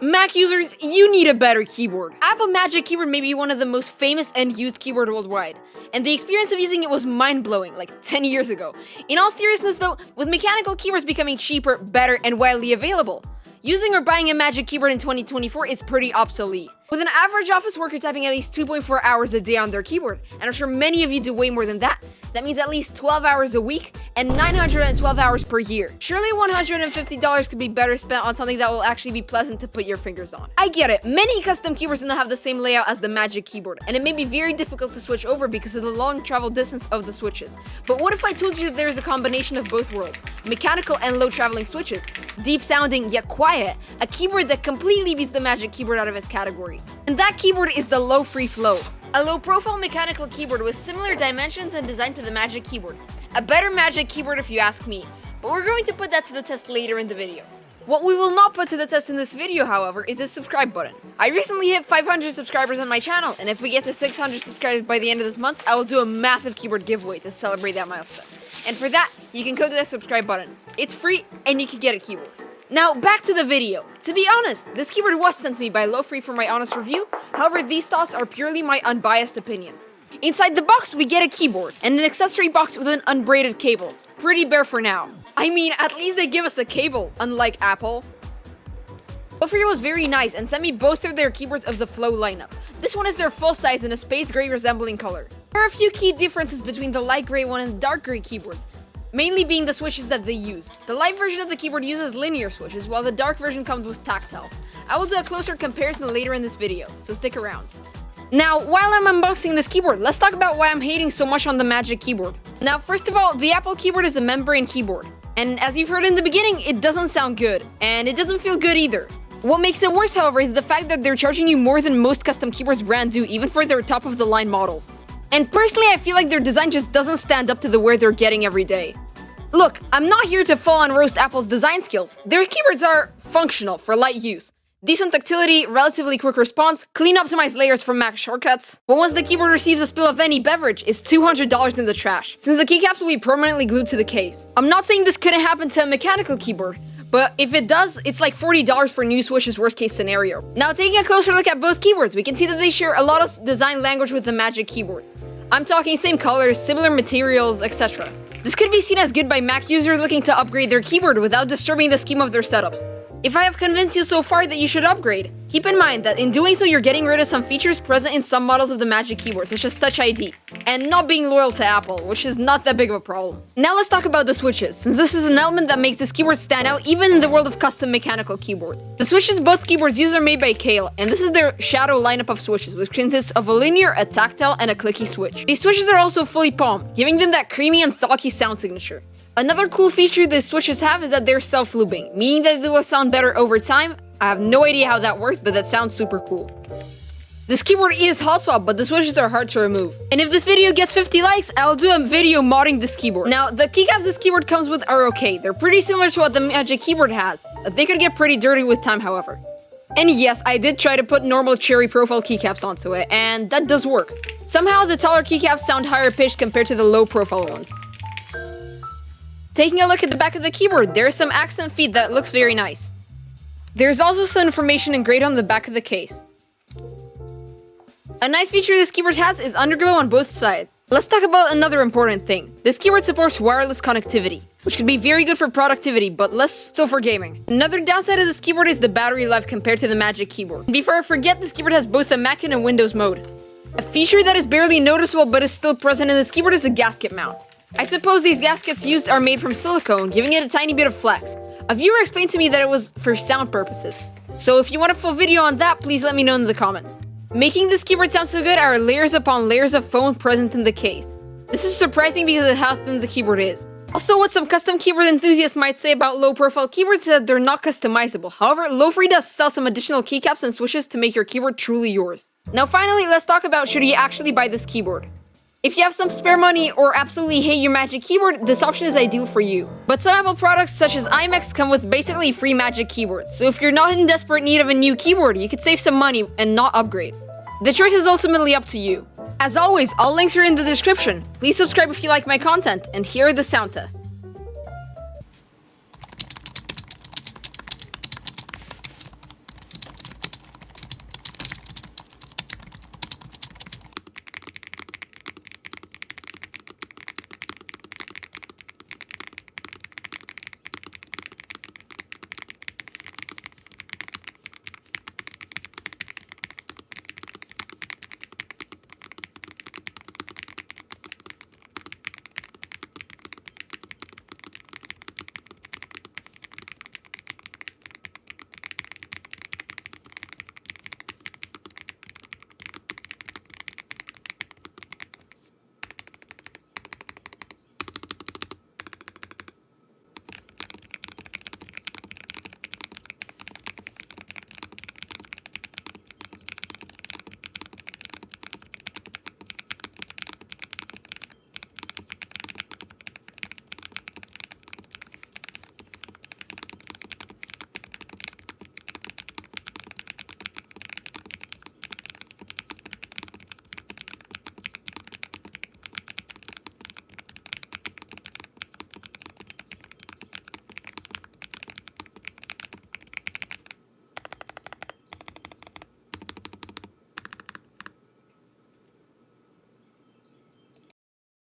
Mac users, you need a better keyboard. Apple Magic Keyboard may be one of the most famous and used keyboard worldwide, and the experience of using it was mind-blowing, like 10 years ago. In all seriousness though, with mechanical keyboards becoming cheaper, better, and widely available, using or buying a Magic Keyboard in 2024 is pretty obsolete. With an average office worker typing at least 2.4 hours a day on their keyboard, and I'm sure many of you do way more than that, that means at least 12 hours a week and 912 hours per year. Surely $150 could be better spent on something that will actually be pleasant to put your fingers on. I get it, many custom keyboards do not have the same layout as the Magic Keyboard, and it may be very difficult to switch over because of the long travel distance of the switches. But what if I told you that there is a combination of both worlds? Mechanical and low traveling switches, deep sounding yet quiet, a keyboard that completely beats the Magic Keyboard out of its category. And that keyboard is the Low Free Flow. A low-profile mechanical keyboard with similar dimensions and design to the Magic Keyboard. A better Magic Keyboard if you ask me, but we're going to put that to the test later in the video. What we will not put to the test in this video, however, is the subscribe button. I recently hit 500 subscribers on my channel, and if we get to 600 subscribers by the end of this month, I will do a massive keyboard giveaway to celebrate that milestone. And for that, you can click the subscribe button. It's free, and you can get a keyboard. Now, back to the video. To be honest, this keyboard was sent to me by Lofree for my honest review, however, these thoughts are purely my unbiased opinion. Inside the box, we get a keyboard, and an accessory box with an unbraided cable. Pretty bare for now. I mean, at least they give us a cable, unlike Apple. Lofree was very nice and sent me both of their keyboards of the Flow lineup. This one is their full size in a space gray resembling color. There are a few key differences between the light gray one and the dark gray keyboards, mainly being the switches that they use. The light version of the keyboard uses linear switches, while the dark version comes with tactiles. I will do a closer comparison later in this video, so stick around. Now, while I'm unboxing this keyboard, let's talk about why I'm hating so much on the Magic Keyboard. Now, first of all, the Apple keyboard is a membrane keyboard, and as you've heard in the beginning, it doesn't sound good, and it doesn't feel good either. What makes it worse, however, is the fact that they're charging you more than most custom keyboards brand do, even for their top-of-the-line models. And personally, I feel like their design just doesn't stand up to the wear they're getting every day. Look, I'm not here to fall on roast Apple's design skills. Their keyboards are functional for light use. Decent tactility, relatively quick response, clean optimized layers from Mac shortcuts. But once the keyboard receives a spill of any beverage, it's $200 in the trash, since the keycaps will be permanently glued to the case. I'm not saying this couldn't happen to a mechanical keyboard, but if it does, it's like $40 for new Switch's worst case scenario. Now, taking a closer look at both keyboards, we can see that they share a lot of design language with the Magic keyboards. I'm talking same colors, similar materials, etc. This could be seen as good by Mac users looking to upgrade their keyboard without disturbing the scheme of their setups. If I have convinced you so far that you should upgrade, keep in mind that in doing so you're getting rid of some features present in some models of the Magic Keyboard, such as Touch ID, and not being loyal to Apple, which is not that big of a problem. Now let's talk about the switches, since this is an element that makes this keyboard stand out even in the world of custom mechanical keyboards. The switches both keyboards use are made by Kailh, and this is their Shadow lineup of switches, which consists of a linear, a tactile, and a clicky switch. These switches are also fully palm, giving them that creamy and thocky sound signature. Another cool feature these switches have is that they're self-looping, meaning that they will sound better over time. I have no idea how that works, but that sounds super cool. This keyboard is hot swap, but the switches are hard to remove. And if this video gets 50 likes, I'll do a video modding this keyboard. Now, the keycaps this keyboard comes with are okay. They're pretty similar to what the Magic Keyboard has. They could get pretty dirty with time, however. And yes, I did try to put normal cherry profile keycaps onto it, and that does work. Somehow, the taller keycaps sound higher pitched compared to the low profile ones. Taking a look at the back of the keyboard, there is some accent feed that looks very nice. There's also some information engraved on the back of the case. A nice feature this keyboard has is underglow on both sides. Let's talk about another important thing. This keyboard supports wireless connectivity, which can be very good for productivity, but less so for gaming. Another downside of this keyboard is the battery life compared to the Magic Keyboard. Before I forget, this keyboard has both a Mac and a Windows mode. A feature that is barely noticeable but is still present in this keyboard is the gasket mount. I suppose these gaskets used are made from silicone, giving it a tiny bit of flex. A viewer explained to me that it was for sound purposes. So if you want a full video on that, please let me know in the comments. Making this keyboard sound so good are layers upon layers of foam present in the case. This is surprising because of how thin the keyboard is. Also, what some custom keyboard enthusiasts might say about low-profile keyboards is that they're not customizable. However, Lofree does sell some additional keycaps and switches to make your keyboard truly yours. Now finally, let's talk about should you actually buy this keyboard. If you have some spare money or absolutely hate your Magic Keyboard, this option is ideal for you. But some Apple products such as iMacs come with basically free Magic Keyboards, so if you're not in desperate need of a new keyboard, you could save some money and not upgrade. The choice is ultimately up to you. As always, all links are in the description. Please subscribe if you like my content, and here are the sound tests.